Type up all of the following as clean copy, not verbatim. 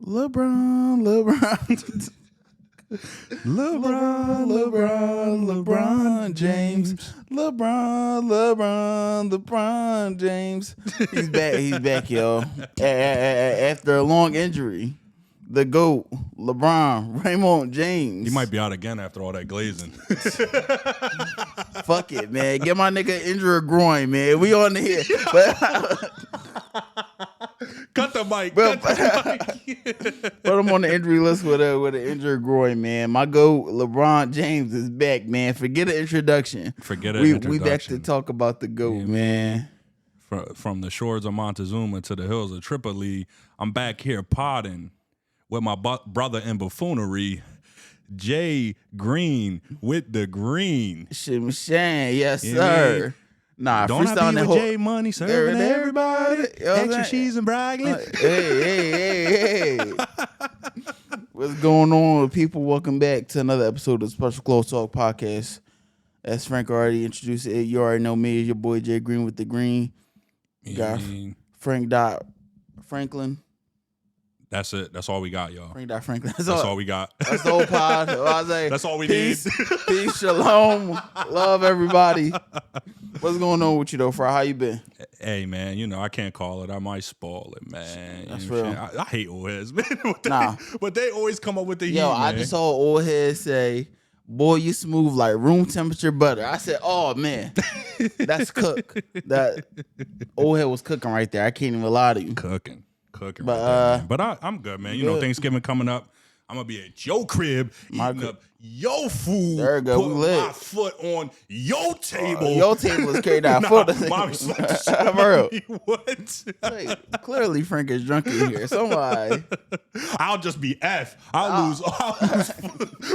LeBron James. LeBron James. He's back, yo. After a long injury. The GOAT, LeBron, Raymond James. He might be out again after all that glazing. Fuck it, man. Get my nigga injured groin, man. We on here. Cut the mic. Put him on the injury list with an injured groin, man. My GOAT, LeBron James, is back, man. Forget an introduction. We back to talk about the GOAT, man. From the shores of Montezuma to the hills of Tripoli, I'm back here podding with my brother in buffoonery, Jay Green with the green. Shimshan, yes, sir. Nah, don't I be with Jay Money serving everybody? Extra cheese and broccoli. Hey. What's going on with people? Welcome back to another episode of the Special Close Talk Podcast. As Frank already introduced it, you already know me as your boy Jay Green with the green. You got Franklin. That's it. That's all we got, y'all. Franklin. That's all we got. That's the whole pod. That's all we need. Peace, shalom. Love everybody. What's going on with you, though, Fry? How you been? Hey, man, I can't call it. I might spoil it, man. That's real. I hate old heads, man. But they always come up with the heat, man. I just saw old heads say, boy, you smooth like room temperature butter. I said, oh, man, that's cook. That old head was cooking right there. I can't even lie to you. Cooking. But I'm good, man. Thanksgiving coming up. I'm gonna be at your crib eating up your food. There you go. Put my foot on your table. Your table is carried out. Mommy slapped the shit. What? Wait, clearly Frank is drunk in here. Somebody. I'll just be F. I'll lose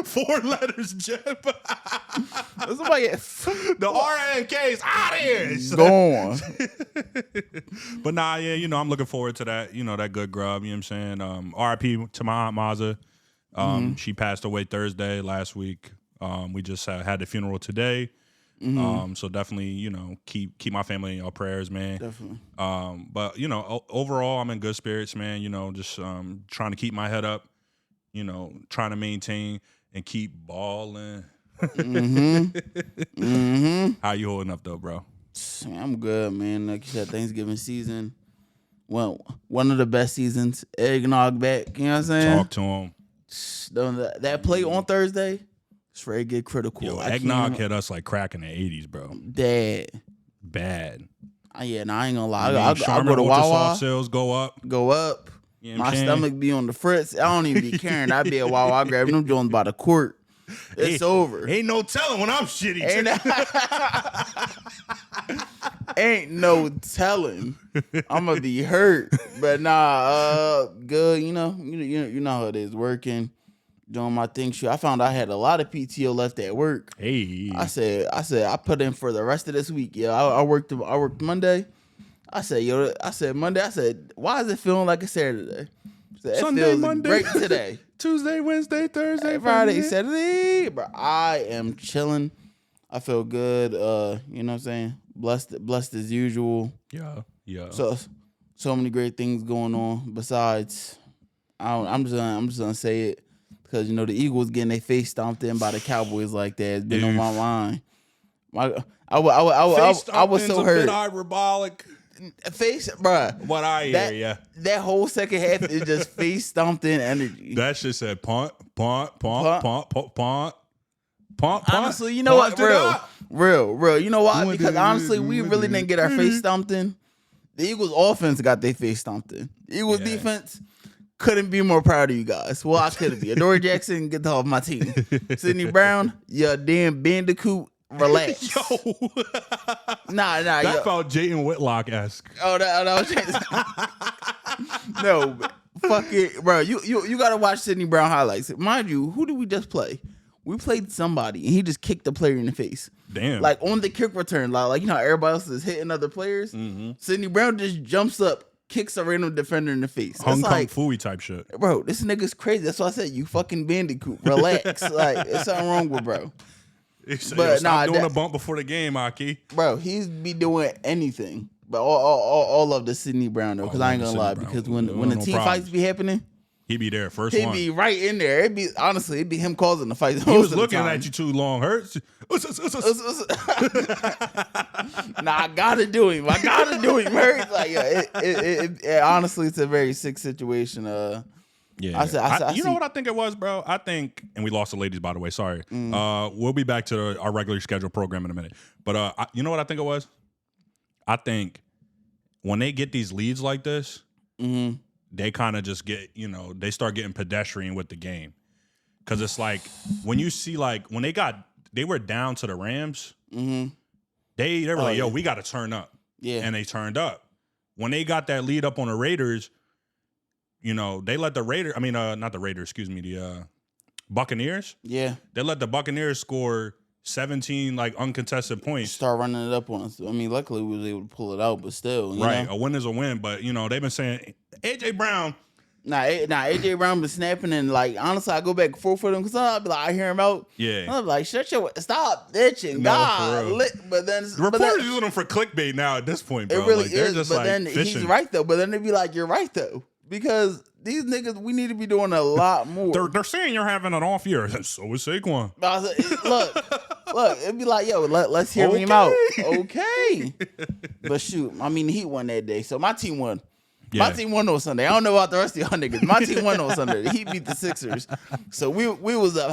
4 letters, Jeb. Somebody the RNK's out of here. Gone. But nah, yeah, I'm looking forward to that. That good grub. You know what I'm saying? RIP to my Aunt Maza. She passed away Thursday last week. We just had the funeral today. So definitely, keep my family in your prayers, man. Definitely. But overall, I'm in good spirits, man. Just trying to keep my head up. Trying to maintain and keep balling. How you holding up though, bro? I'm good, man. Like you said, Thanksgiving season. Well, one of the best seasons. Eggnog back. You know what I'm saying? Talk to him. That play on Thursday, it's very good critical. Yo, eggnog hit us like crack in the 80s, bro. Bad. Yeah, I ain't gonna lie. I go to Wawa. Soft sales go up. You know my stomach be on the fritz. I don't even be caring. I be at Wawa. I grab them joints by the quart. It's over. Ain't no telling when I'm shitty. Ain't no telling. I'm gonna be hurt, but good. You know how it is. Working, doing my thing. Shit, I found I had a lot of PTO left at work. Hey, I said I put in for the rest of this week. Yeah, I worked Monday. I said Monday. I said, why is it feeling like a Saturday? Sunday, Monday, great today. Tuesday, Wednesday, Thursday, Friday, Saturday. But I am chilling. I feel good. You know what I'm saying? Blessed as usual. Yeah. So many great things going on. Besides, I'm just gonna say it because the Eagles getting their face stomped in by the Cowboys like that. It's been on my mind. I was so hurt. Hyperbolic. Face, bruh. What I hear, yeah. That whole second half is just face stomped in energy. That shit said punt. Honestly, you know what? Real. You know why? Because honestly, we really didn't get our face stomped in. The Eagles offense got their face stomped in. The Eagles defense couldn't be more proud of you guys. Well, I couldn't be. Adoree Jackson, get off my team. Sidney Brown, your damn bandicoot. Relax. Yo. Nah. That felt Jayden Whitlock-esque. Oh, that was Jayden. No, fuck it, bro. You gotta watch Sidney Brown highlights. Mind you, who did we just play? We played somebody, and he just kicked the player in the face. Damn. Like on the kick return, like how everybody else is hitting other players. Sidney Brown just jumps up, kicks a random defender in the face. Hong Kong Phooey type shit. Bro, this nigga's crazy. That's why I said you fucking bandicoot. Relax. Like, there's something wrong with bro. But stop doing a bump before the game, Aki. Bro, he's be doing anything. But all of the Sidney Brown though, because I ain't gonna lie. Because when the team fights be happening, He'd be there first He'd one. be right in there. It'd be him causing the fight. He was looking at you too long. Hurts. Nah, I gotta do him. Hurts. Like, it honestly, it's a very sick situation. Yeah. You know what I think it was, bro? I think, and we lost the ladies, by the way. Sorry. We'll be back to our regularly scheduled program in a minute. But you know what I think it was? I think when they get these leads like this, they kind of just get, they start getting pedestrian with the game. Because it's like, when you see, like, when they were down to the Rams, they were like, yo, we got to turn up. Yeah. And they turned up. When they got that lead up on the Raiders, they let the Raiders, not the Raiders, excuse me, the Buccaneers. Yeah. They let the Buccaneers score 17, like, uncontested points. Start running it up on us. Luckily we was able to pull it out, but still. Right. A win is a win, but, they've been saying, A.J. Brown. AJ Brown been snapping, and like honestly, I go back and forth with him because I'll be like, I hear him out. Yeah. I'm like, stop bitching, God. But then the reporters using them for clickbait now at this point, bro. It really they're is. Just but like then fishing. he's right though. But then they be like, you're right though, because these niggas, we need to be doing a lot more. They're saying you're having an off year. So is Saquon. Look, it'd be like, yo, let's hear him out. Okay. But shoot, he won that day, so my team won. Yeah. My team won on Sunday. I don't know about the rest of y'all niggas. My team won on Sunday. He beat the Sixers. So we was up.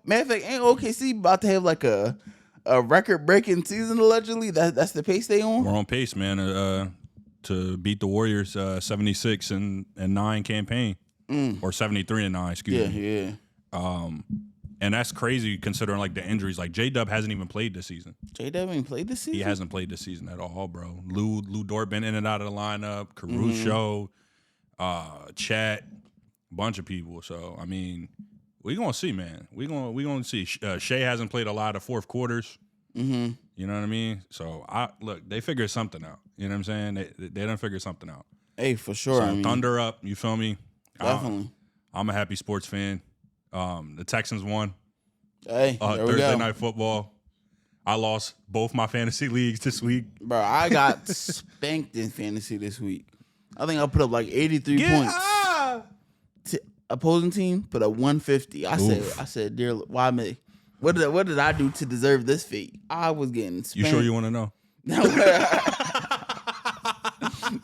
Matter of fact, ain't OKC about to have like a record-breaking season allegedly? That's the pace they on? We're on pace, man, to beat the Warriors 76-9 campaign. Or 73-9, excuse me. Yeah. And that's crazy considering like the injuries. Like J-Dub hasn't even played this season. J-Dub ain't played this season? He hasn't played this season at all, bro. Lou Dort been in and out of the lineup. Caruso, Chat, bunch of people. So we gonna see, man. We gonna see. Shea hasn't played a lot of fourth quarters. You know what I mean? So they figured something out. You know what I'm saying? They done figured something out. Hey, for sure. So thunder up. You feel me? Definitely. I'm a happy sports fan. The Texans won. Hey, Thursday night football. I lost both my fantasy leagues this week. Bro, I got spanked in fantasy this week. I think I put up like 83 points. Opposing team put up 150. I said, dear, why me? What did I do to deserve this fate? I was getting spanked. You sure you want to know?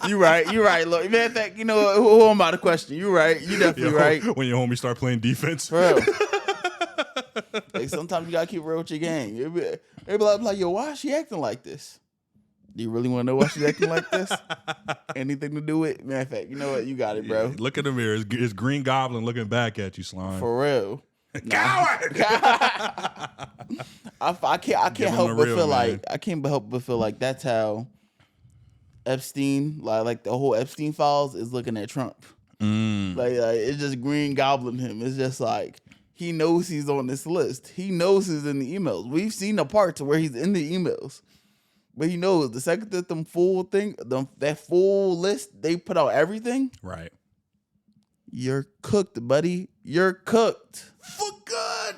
You right. Look, matter of fact, who am I to question? You right. You definitely right. When your homie start playing defense. Bro. Like sometimes you gotta keep real with your game. They be like, yo, why is she acting like this? Do you really want to know why she's acting like this? Anything to do with? Matter of fact, you know what? You got it, bro. Yeah, look in the mirror. It's Green Goblin looking back at you, Slime. For real. Coward! I can't help but feel like that's how Epstein, like the whole Epstein files, is looking at Trump. Like it's just Green Goblin him. It's just like he knows he's on this list. He knows he's in the emails. We've seen the parts where he's in the emails, but he knows the second that that full list, they put out everything. Right. You're cooked, buddy. You're cooked for good.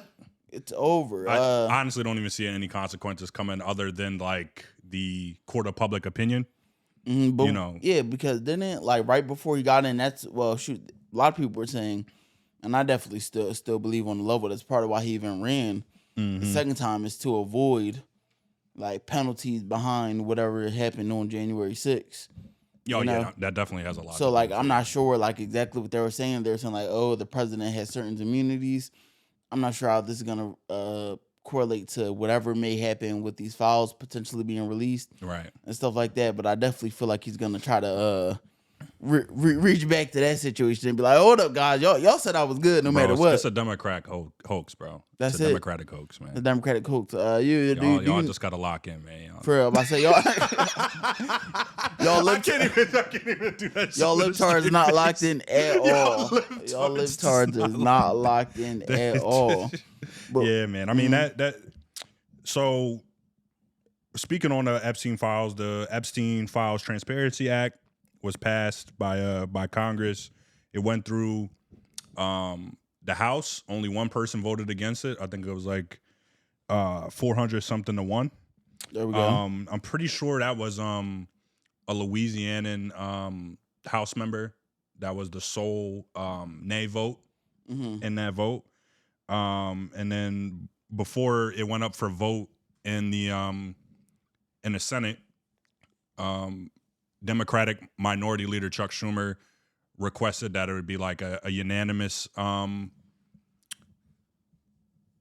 It's over. I honestly don't even see any consequences coming other than like the court of public opinion. But, yeah, because didn't right before he got in, a lot of people were saying, and I definitely still believe on the level that's part of why he even ran the second time is to avoid like penalties behind whatever happened on January 6th. Yeah, that definitely has a lot. So like I'm not sure like exactly what they were saying. They were saying like, oh, the president has certain immunities. I'm not sure how this is gonna correlate to whatever may happen with these files potentially being released, right, and stuff like that. But I definitely feel like he's gonna try to reach back to that situation and be like, hold up, guys, y'all said I was good no matter what. It's a Democrat hoax, bro. That's it's a Democratic hoax, man. The Democratic hoax. Y'all just gotta lock in, man. For real, I say y'all. I can't even do that. Y'all libtards not locked in at all. Y'all libtards is not locked in at all. But, yeah, man. I mean that. So, speaking on the Epstein files, the Epstein Files Transparency Act was passed by Congress. It went through the House. Only one person voted against it. I think it was like 400 something to 1. There we go. I'm pretty sure that was a Louisianan House member That was the sole nay vote in that vote. And then before it went up for vote in the Senate, Democratic Minority Leader Chuck Schumer requested that it would be like a unanimous. I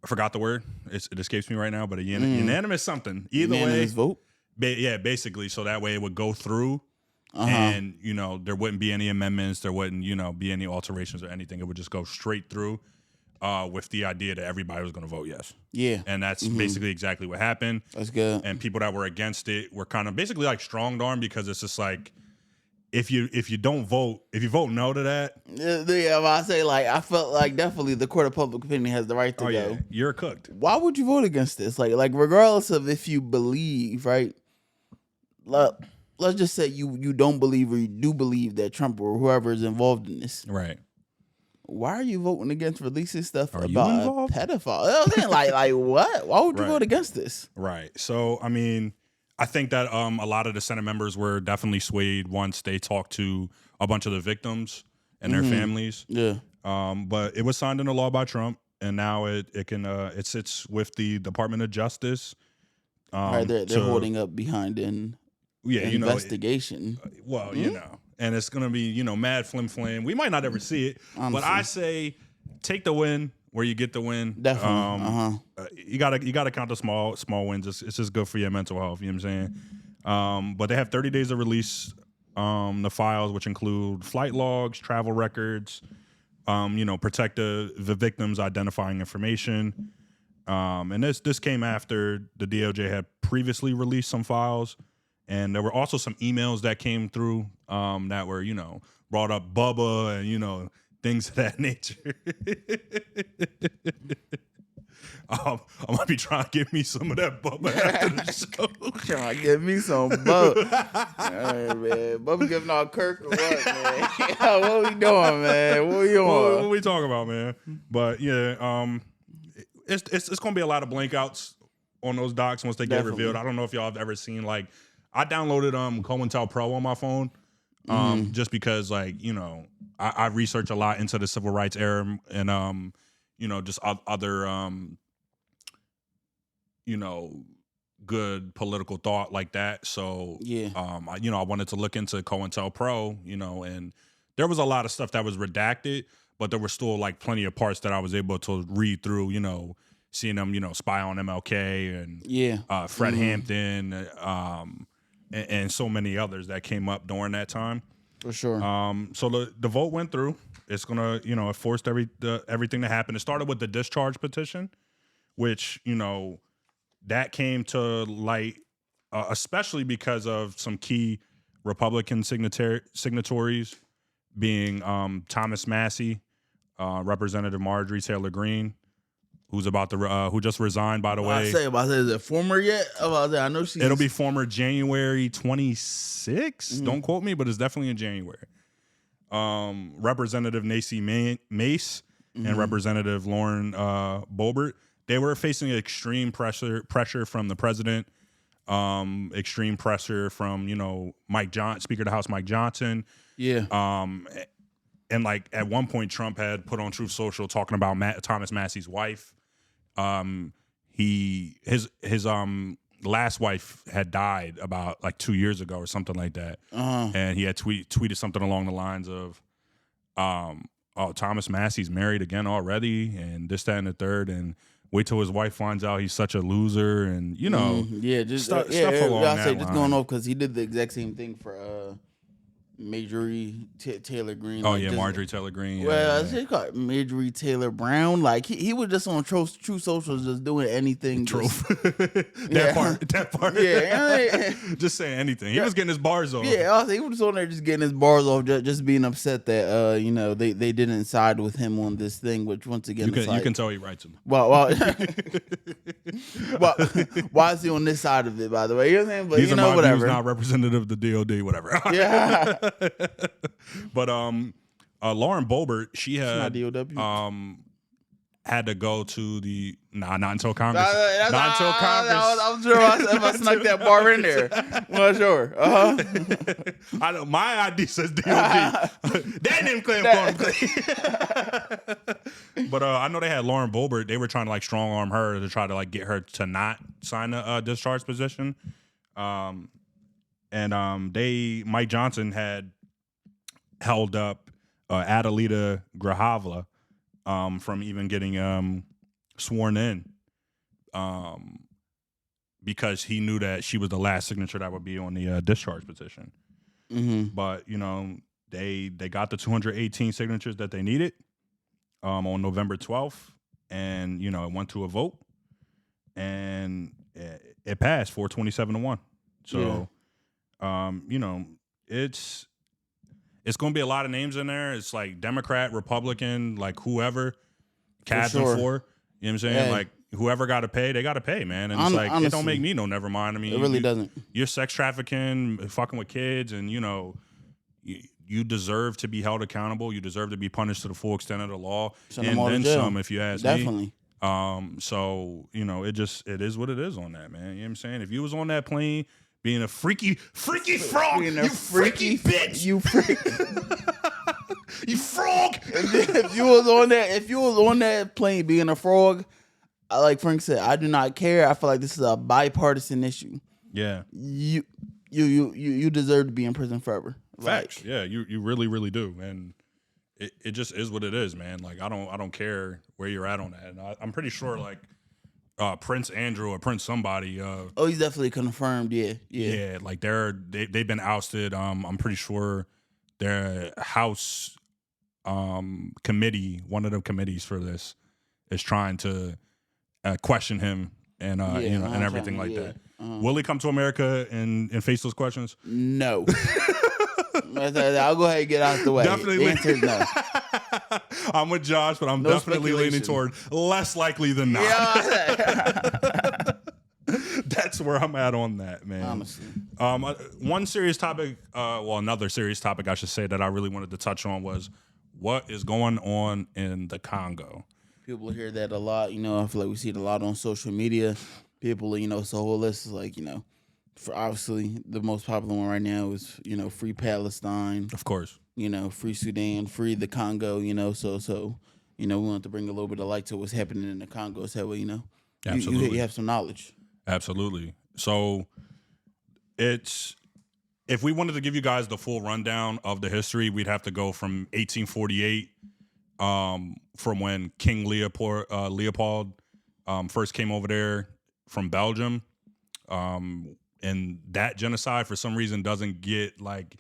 forgot the word. It escapes me right now, but a unanimous something. Either unanimous way, vote. Yeah, basically. So that way it would go through. And, there wouldn't be any amendments. There wouldn't, be any alterations or anything. It would just go straight through with the idea that everybody was going to vote yes. Yeah. And that's basically exactly what happened. That's good. And people that were against it were kind of basically like strong-armed because it's just like, if you don't vote, if you vote no to that. Yeah, I say, like, I felt like definitely the court of public opinion has the right to go. Yeah, you're cooked. Why would you vote against this? Like regardless of if you believe, right? Let's just say you don't believe or you do believe that Trump or whoever is involved in this. Right. Why are you voting against releasing stuff Are about a pedophile? Like what? Why would you vote against this? Right. So, I mean, I think that a lot of the Senate members were definitely swayed once they talked to a bunch of the victims and their families. Yeah. But it was signed into law by Trump, and now it sits with the Department of Justice. Right, they're holding up behind an investigation. And it's gonna be mad flim. We might not ever see it, honestly. But I say take the win where you get the win. Definitely. You gotta count the small wins. It's just good for your mental health. You know what I'm saying? But they have 30 days to release the files, which include flight logs, travel records. Protect the victims' identifying information. And this came after the DOJ had previously released some files. And there were also some emails that came through that were, brought up Bubba and, things of that nature. I might be trying to get me some of that Bubba after the show. Trying to get me some Bubba. All right, man. Bubba giving out Kirk or what, man? What we doing, man? What we doing? What we talking about, man? But, yeah, it's going to be a lot of blankouts on those docs once they get revealed. I don't know if y'all have ever seen, like, I downloaded COINTELPRO on my phone just because, like, I research a lot into the civil rights era and, just other, good political thought like that. So, yeah, I wanted to look into COINTELPRO, and there was a lot of stuff that was redacted, but there were still, like, plenty of parts that I was able to read through, seeing them, spy on MLK and Fred Hampton, and so many others that came up during that time. For sure. So the vote went through. It's gonna, it forced everything to happen. It started with the discharge petition, which, that came to light, especially because of some key Republican signatories being Thomas Massey, Representative Marjorie Taylor Greene, who just resigned, by the way. Is it former yet? I know she's... It'll be former January 26th. Don't quote me, but it's definitely in January. Representative Nacy Mace and Representative Lauren Boebert, they were facing extreme pressure from the president, extreme pressure from, Speaker of the House Mike Johnson. Yeah. And like at one point, Trump had put on Truth Social talking about Thomas Massey's wife. His last wife had died about like 2 years ago or something like that, and he had tweeted something along the lines of, "Oh, Thomas Massey's married again already," and this, that, and the third, and wait till his wife finds out he's such a loser, and just stuff along that line. Just going off because he did the exact same thing for Marjorie Taylor Greene. Oh, Marjorie Taylor Greene. Well, she called Marjorie Taylor Brown. Like he was just on True Social, just doing anything. That part. Yeah, just saying anything. He was getting his bars off. Yeah, he was just on there just getting his bars off, just being upset that they didn't side with him on this thing. Which once again, you can tell he writes them. Well, why is he on this side of it? By the way, you know what I'm saying? But he's whatever. He's not representative of the DOD, whatever. Yeah. But Lauren Boebert, she had not DOW. had to go to the not until Congress. Not until Congress. I'm sure if I snuck that bar in there. Well, sure. I know my ID says DOD. That name claim But I know they had Lauren Boebert. They were trying to like strong arm her to try to like get her to not sign a discharge position. Mike Johnson had held up Adelita Grahavla from even getting sworn in because he knew that she was the last signature that would be on the discharge petition. Mm-hmm. But, they got the 218 signatures that they needed on November 12th, and, it went to a vote, and it passed 427-1. So, it's going to be a lot of names in there. It's like Democrat, Republican, like whoever, cats and four. You know what I'm saying? Yeah. Like whoever got to pay, they got to pay, man. And it's like, honestly, it don't make me no never mind. I mean, it really doesn't. You're sex trafficking, fucking with kids, and you deserve to be held accountable. You deserve to be punished to the full extent of the law, Send and then jail. some, if you ask Definitely. me. So it is what it is on that, man. You know what I'm saying? If you was on that plane being a freaky frog, you freaky bitch, you freak. you frog. If you was on that plane being a frog, like Frank said, I do not care. I feel like this is a bipartisan issue. Yeah. You deserve to be in prison forever. Facts. Yeah, you really, really do. And it just is what it is, man. Like I don't care where you're at on that. And I'm pretty sure like Prince Andrew or Prince somebody. He's definitely confirmed. Yeah. Like they've been ousted. I'm pretty sure their House committee, one of the committees for this, is trying to question him and and everything like that. Will he come to America and face those questions? No. I'll go ahead and get out the way. Definitely. The answer is no. I'm with Josh, but I'm definitely leaning toward less likely than not. Yeah. That's where I'm at on that, man. Honestly. One serious topic, another serious topic I should say that I really wanted to touch on was what is going on in the Congo. People hear that a lot. I feel like we see it a lot on social media. People, it's a whole list. Like, for obviously the most popular one right now is, free Palestine. Of course. Free Sudan, free the Congo, so we want to bring a little bit of light to what's happening in the Congo. So that way, Absolutely. You have some knowledge. Absolutely. So if we wanted to give you guys the full rundown of the history, we'd have to go from 1848, from when King Leopold first came over there from Belgium. And that genocide, for some reason, doesn't get like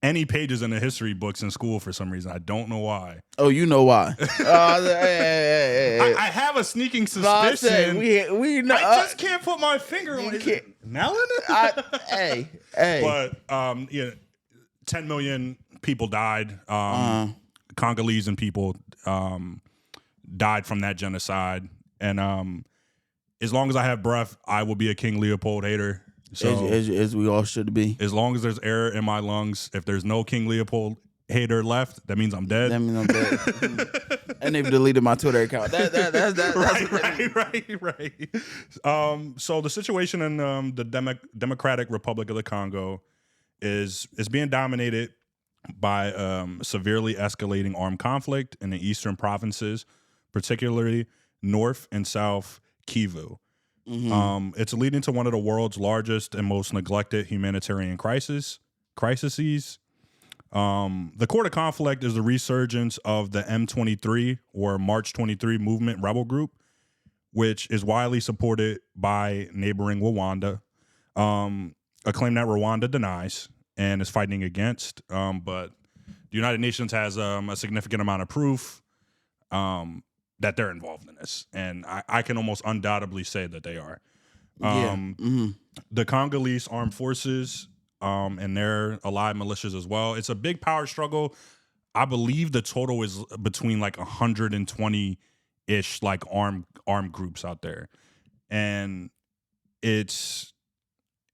any pages in the history books in school for some reason. I don't know why. Oh, you know why? I have a sneaking suspicion. We know. I just can't put my finger on it. Melanin? But 10 million people died. Congolese and people died from that genocide. And as long as I have breath, I will be a King Leopold hater. So as we all should be. As long as there's air in my lungs, if there's no King Leopold hater left, that means I'm dead. That means I'm dead. And they've deleted my Twitter account. Right. So the situation in the Democratic Republic of the Congo is being dominated by severely escalating armed conflict in the eastern provinces, particularly North and South Kivu. Mm-hmm. It's leading to one of the world's largest and most neglected humanitarian crises. The core of conflict is the resurgence of the M23 or March 23 movement rebel group, which is widely supported by neighboring Rwanda, a claim that Rwanda denies and is fighting against. But the United Nations has a significant amount of proof that they're involved in this. And I can almost undoubtedly say that they are. The Congolese armed forces and their allied militias as well. It's a big power struggle. I believe the total is between like 120-ish like armed groups out there. And it's,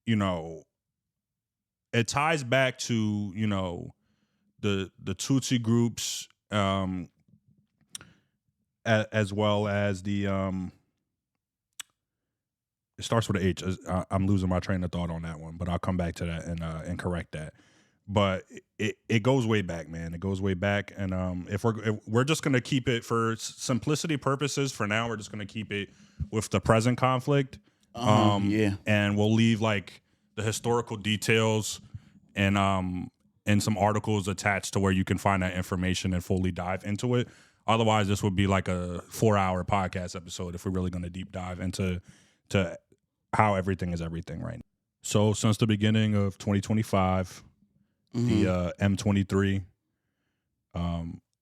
it ties back to, the Tutsi groups as well as the it starts with an H. I'm losing my train of thought on that one, but I'll come back to that and correct that. But it goes way back, man. It goes way back, and if we're just gonna keep it for simplicity purposes for now, we're just gonna keep it with the present conflict. And we'll leave like the historical details and some articles attached to where you can find that information and fully dive into it. Otherwise, this would be like a 4-hour podcast episode if we're really gonna deep dive into how everything is everything right now. So since the beginning of 2025. The M23,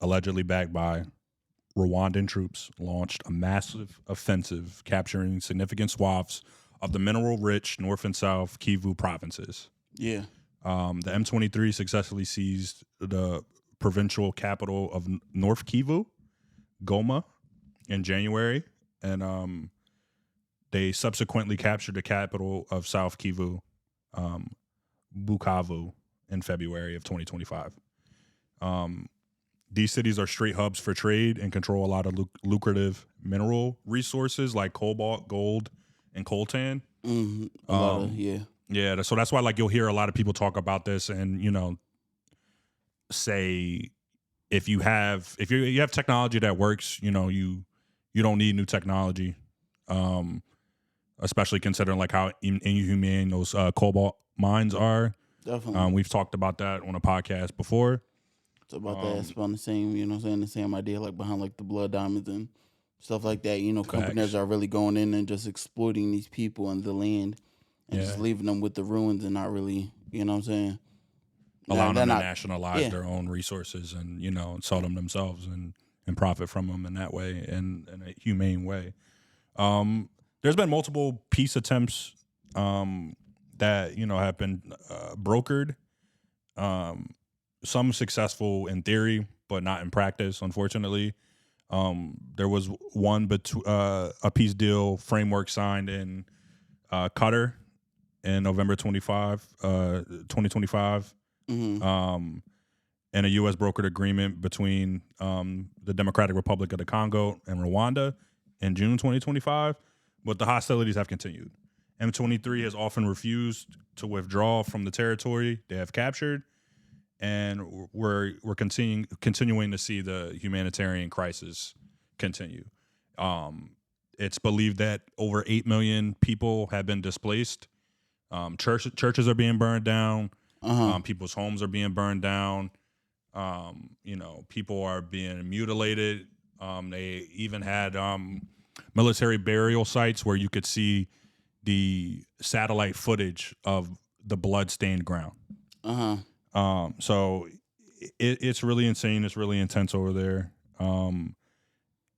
allegedly backed by Rwandan troops, launched a massive offensive capturing significant swaths of the mineral-rich North and South Kivu provinces. Yeah. The M23 successfully seized the provincial capital of North Kivu, Goma, in January, and they subsequently captured the capital of South Kivu, Bukavu, in February of 2025. These cities are straight hubs for trade and control a lot of lucrative mineral resources like cobalt, gold, and coltan. Yeah. So that's why like you'll hear a lot of people talk about this and say if you have technology that works, you don't need new technology. Especially considering like how inhumane those cobalt mines are. Definitely. We've talked about that on a podcast before. It's about that. It's on the same, the same idea, like behind like the blood diamonds and stuff like that. Companies are really going in and just exploiting these people and the land and just leaving them with the ruins and not really, allowing them to nationalize their own resources and, sell them themselves and profit from them in that way and in a humane way. There's been multiple peace attempts that have been brokered, some successful in theory but not in practice, unfortunately. There was one a peace deal framework signed in Qatar in November 2025, and a U.S. brokered agreement between the Democratic Republic of the Congo and Rwanda in June 2025, but the hostilities have continued. M23 has often refused to withdraw from the territory they have captured, and we're continuing to see the humanitarian crisis continue. It's believed that over 8 million people have been displaced. Churches are being burned down. People's homes are being burned down. People are being mutilated. They even had military burial sites where you could see the satellite footage of the blood-stained ground. So it's really insane. It's really intense over there.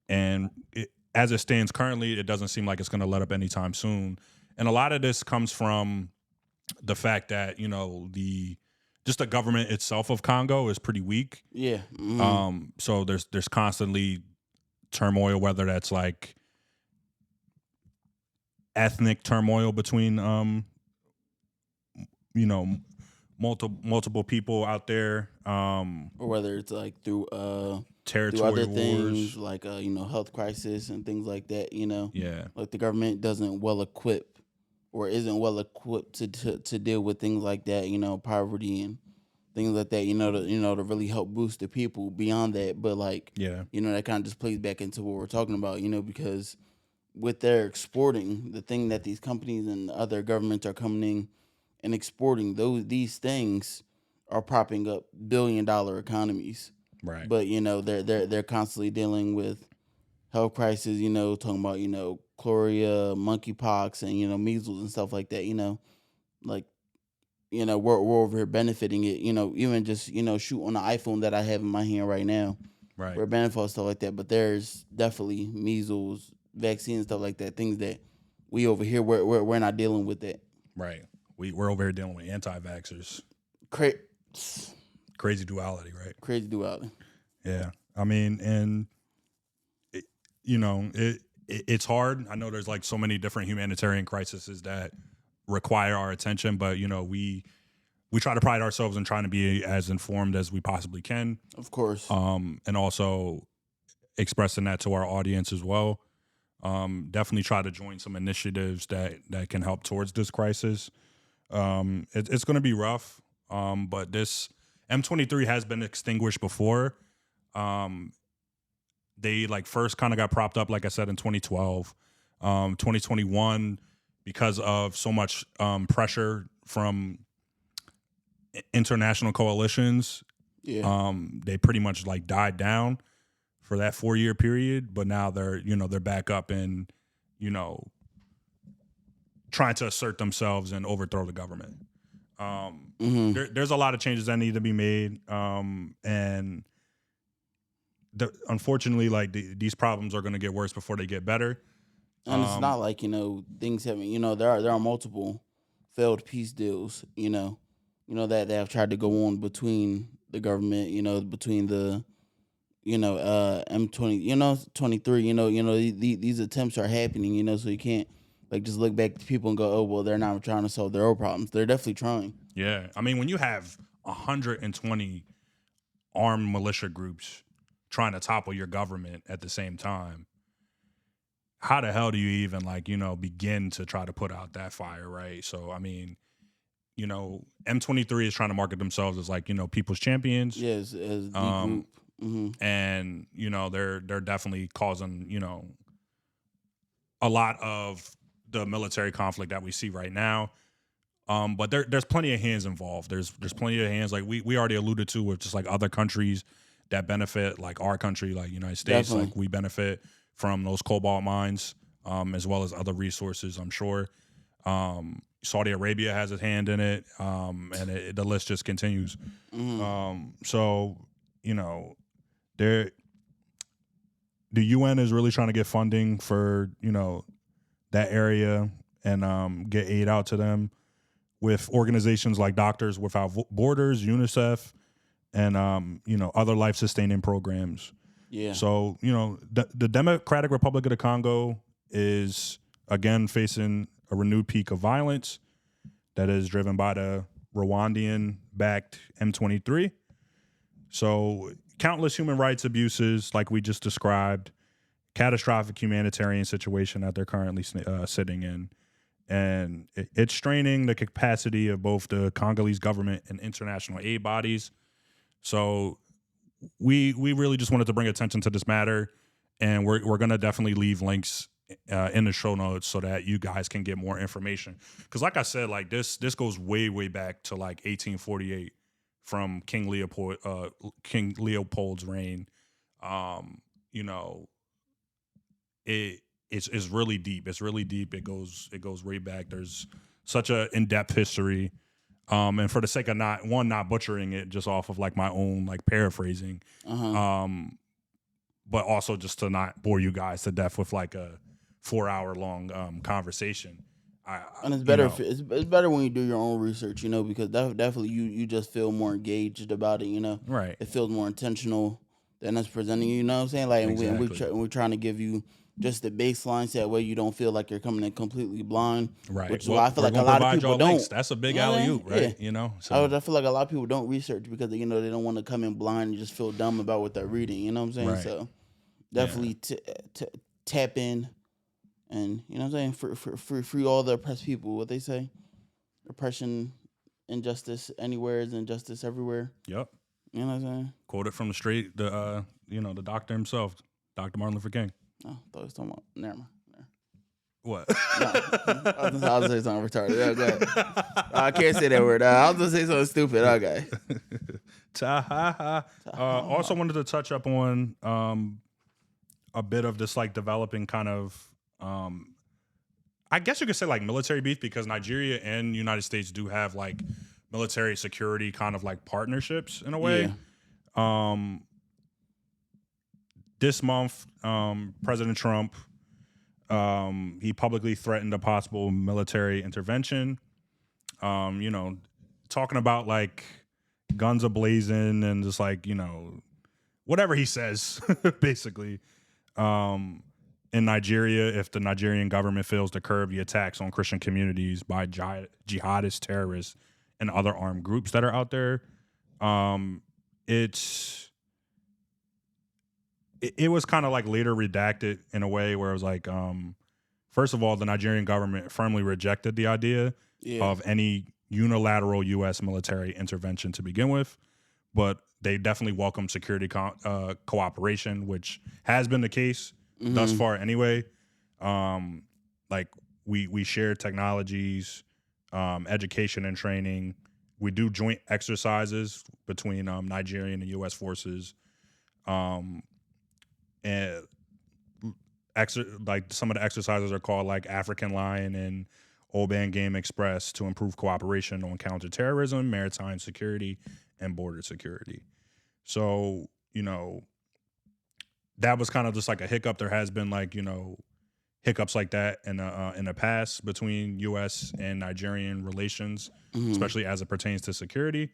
And as it stands currently, it doesn't seem like it's going to let up anytime soon. And a lot of this comes from the fact that, the government itself of Congo is pretty weak. Yeah. So there's constantly turmoil, whether that's like ethnic turmoil between multiple people out there, or whether it's like through territory through other wars, things like health crisis and things like that. Like the government isn't well equipped to deal with things like that. Poverty and things like that. To really help boost the people beyond that. But that kind of just plays back into what we're talking about. Because with their exporting, the thing that these companies and other governments are coming in and exporting, these things are propping up billion-dollar economies. Right. But they're constantly dealing with health crises. Talking about chloria, monkeypox, and measles and stuff like that. We're over here benefiting it. Even just shoot on the iPhone that I have in my hand right now. Right. We're benefiting stuff like that. But there's definitely measles, vaccines, stuff like that. Things that we over here we're not dealing with that. Right. We're over here dealing with anti-vaxxers. Crazy duality, right? Crazy duality. Yeah. I mean, and it's hard. I know there's like so many different humanitarian crises that require our attention, but we try to pride ourselves in trying to be as informed as we possibly can. Of course. And also expressing that to our audience as well. Definitely try to join some initiatives that can help towards this crisis. It's going to be rough, but this M23 has been extinguished before. They like first kind of got propped up, like I said, in 2012. 2021, because of so much pressure from international coalitions, they pretty much like died down for that 4-year period. But now they're back up and trying to assert themselves and overthrow the government. There's a lot of changes that need to be made, and unfortunately, like these problems are going to get worse before they get better. And it's not like things haven't. There are multiple failed peace deals. That have tried to go on between the government. Between the M20. 23. These attempts are happening. So you can't like just look back to people and go, oh well, they're not trying to solve their own problems. They're definitely trying. Yeah, I mean, when you have 120 armed militia groups trying to topple your government at the same time, how the hell do you even begin to try to put out that fire, right? So I mean, M23 is trying to market themselves as people's champions. Yes, as the group. Mm-hmm. And they're definitely causing a lot of the military conflict that we see right now. But there's plenty of hands involved. There's plenty of hands, like we already alluded to, with just like other countries that benefit, like our country, like United States. Definitely. Like we benefit from those cobalt mines, as well as other resources, I'm sure. Saudi Arabia has a hand in it, and the list just continues. Mm-hmm. So the UN is really trying to get funding for that area and get aid out to them, with organizations like Doctors Without Borders, UNICEF, and other life-sustaining programs. Yeah. So the Democratic Republic of the Congo is again facing a renewed peak of violence that is driven by the Rwandan-backed M23. So countless human rights abuses, like we just described, catastrophic humanitarian situation that they're currently sitting in. And it's straining the capacity of both the Congolese government and international aid bodies. So we really just wanted to bring attention to this matter, and we're going to definitely leave links in the show notes so that you guys can get more information. Because like I said, like this goes way, way back to like 1848 from King Leopold's reign. It's really deep. It's really deep. It goes way back. There's such a in-depth history. And for the sake of not butchering it just off of like my own like paraphrasing, but also just to not bore you guys to death with like a 4-hour long conversation. And it's better it's better when you do your own research, because definitely you just feel more engaged about it, Right. It feels more intentional than us presenting, you know what I'm saying? Like, exactly. We're trying to give you just the baseline, so that way you don't feel like you're coming in completely blind. Right. Which is why I feel like a lot of people don't. Links. That's a big alley-oop, right? Yeah. So. I feel like a lot of people don't research because they don't want to come in blind and just feel dumb about what they're reading. You know what I'm saying? Right. So definitely tap in, and you know what I'm saying, free all the oppressed people. What they say, oppression, injustice anywhere is injustice everywhere. Yep. You know what I'm saying? Quoted from the doctor himself, Dr. Martin Luther King. Oh, I thought he was talking about. Never mind. What? No, I was going to say something retarded. Okay. I can't say that word. I was going to say something stupid. Okay. Also wanted to touch up on a bit of this like developing kind of, I guess you could say like military beef, because Nigeria and United States do have like military security kind of like partnerships in a way. Yeah. This month, President Trump, he publicly threatened a possible military intervention. Talking about like guns ablazing and just like, whatever he says, basically. In Nigeria, if the Nigerian government fails to curb the attacks on Christian communities by jihadist terrorists and other armed groups that are out there, it's it was kind of like later redacted in a way where it was like, first of all, the Nigerian government firmly rejected the idea of any unilateral U.S. military intervention to begin with, but they definitely welcome security cooperation, which has been the case thus far anyway. Like we share technologies, education and training. We do joint exercises between Nigerian and U.S. forces, and like some of the exercises are called like African Lion and Oban Game Express to improve cooperation on counterterrorism, maritime security, and border security. So, that was kind of just like a hiccup. There has been like, hiccups like that in the past between U.S. and Nigerian relations, especially as it pertains to security.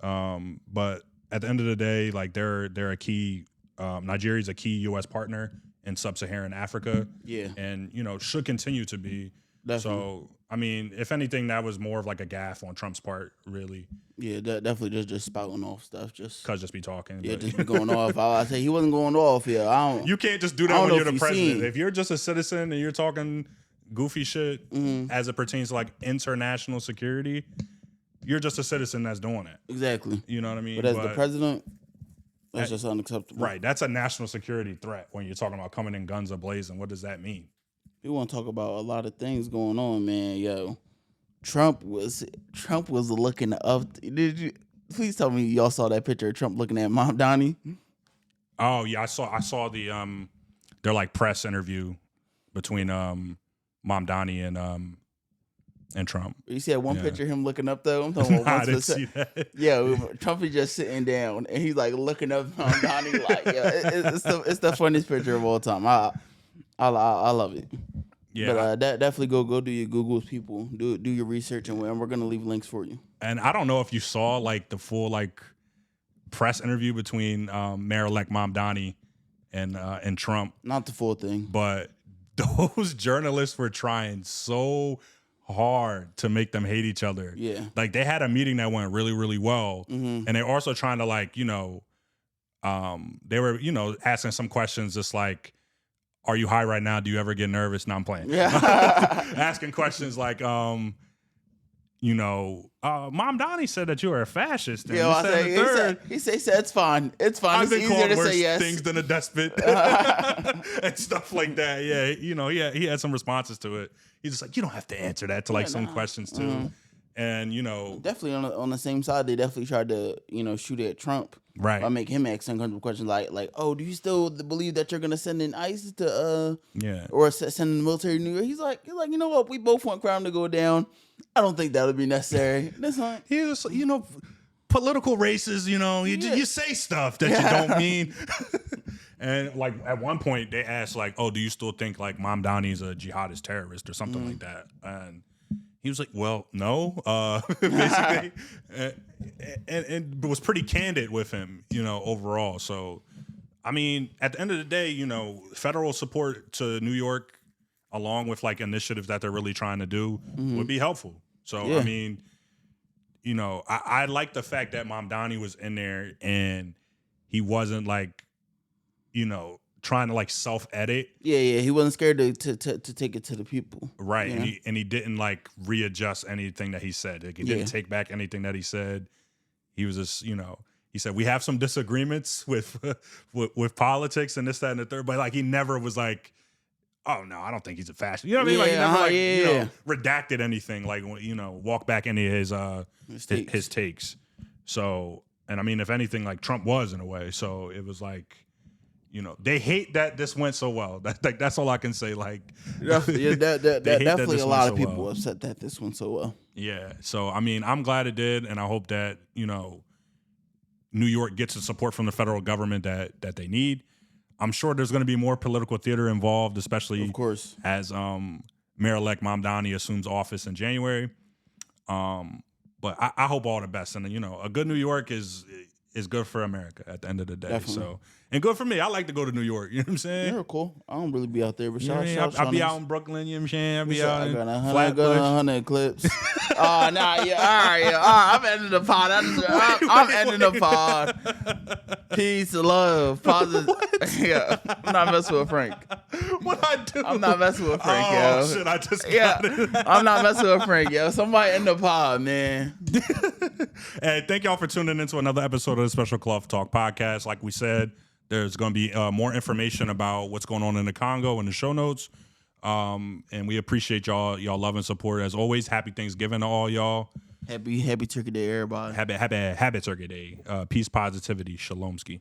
But at the end of the day, like they're a key. Nigeria's a key U.S. partner in sub-Saharan Africa. Yeah, and should continue to be. Definitely. So I mean, if anything, that was more of like a gaffe on Trump's part, really. Yeah, definitely just spouting off stuff. Just be talking. Yeah, but. just be going off. I say he wasn't going off. Yeah, I don't. You can't just do that when you're the president. Seen. If you're just a citizen and you're talking goofy shit as it pertains to like international security, you're just a citizen that's doing it. Exactly. You know what I mean? But as the president, that's just unacceptable. Right. That's a national security threat when you're talking about coming in guns a-blazing. What does that mean? We want to talk about a lot of things going on, man. Yo, Trump was looking up. Did you? Please tell me y'all saw that picture of Trump looking at Mom Donnie. Oh yeah, I saw the their like press interview between Mom Donnie and Trump. You see that one picture of him looking up though? I'm talking about I didn't see that. Yeah, Trump is just sitting down and he's like looking up at Mom Donnie like it's the funniest picture of all time. I love it. Yeah, but definitely go do your Googles, people. Do your research, and we're gonna leave links for you. And I don't know if you saw like the full like press interview between Mayor-elect Mom Donnie and Trump. Not the full thing, but those journalists were trying so hard to make them hate each other. Yeah, like they had a meeting that went really, really well, and they're also trying to like they were asking some questions just like, are you high right now? Do you ever get nervous? No, I'm playing. Yeah. Asking questions like, Mom Donnie said that you were a fascist. And he said it's fine. It's fine. I've it's been called to worse say yes. things than a despot and stuff like that. Yeah, he had some responses to it. He's just like, you don't have to answer that to like some questions too. And definitely on the same side, they definitely tried to shoot at Trump. Right. By making him ask uncomfortable questions like, oh, do you still believe that you're gonna send in ICE to or send the military to New York? He's like, you know what? We both want crime to go down. I don't think that would be necessary. That's fine. He was, political races. You say stuff that you don't mean. And like at one point they asked like, oh, do you still think like Mom Donnie's a jihadist terrorist or something like that? And he was like, well, no, basically, and was pretty candid with him, overall. So, I mean, at the end of the day, federal support to New York, along with like initiatives that they're really trying to do, would be helpful. So, I mean, I like the fact that Mom Donnie was in there and he wasn't like, trying to like self-edit. Yeah. He wasn't scared to take it to the people. Right. And he didn't like readjust anything that he said. Like, he didn't take back anything that he said. He was just, he said, we have some disagreements with politics and this, that, and the third. But like he never was like, oh no, I don't think he's a fascist. You know what I mean? Like he never redacted anything, like walk back any of his takes. So, and I mean, if anything, like Trump was in a way. So it was like, they hate that this went so well. That's all I can say. Like, definitely a lot of people upset that this went so well. Yeah. So, I mean, I'm glad it did. And I hope that, New York gets the support from the federal government that they need. I'm sure there's going to be more political theater involved, especially, of course, as Mayor-elect Mom Donnie assumes office in January. But I hope all the best. And, a good New York is is good for America at the end of the day. Definitely. So, and good for me. I like to go to New York. You know what I'm saying? You're cool. I don't really be out there, but You know what I mean? I'll be out in Brooklyn. You know what I'm saying? I'll be out in Flatbush. 100 clips. Oh, nah, yeah. All right. I'm ending the pod. I'm ending the pod. Peace, love, positive. Yeah, I'm not messing with Frank. What I do? I'm not messing with Frank, yo. yo. Shit, I just got it. I'm not messing with Frank, yo. Somebody end the pod, man. Hey, thank y'all for tuning into another episode of the Special Cloth Talk podcast. Like we said, there's going to be more information about what's going on in the Congo in the show notes. And we appreciate y'all love and support. As always, happy Thanksgiving to all y'all. Happy Turkey Day, everybody. Happy Turkey Day. Peace, positivity. Shalomski.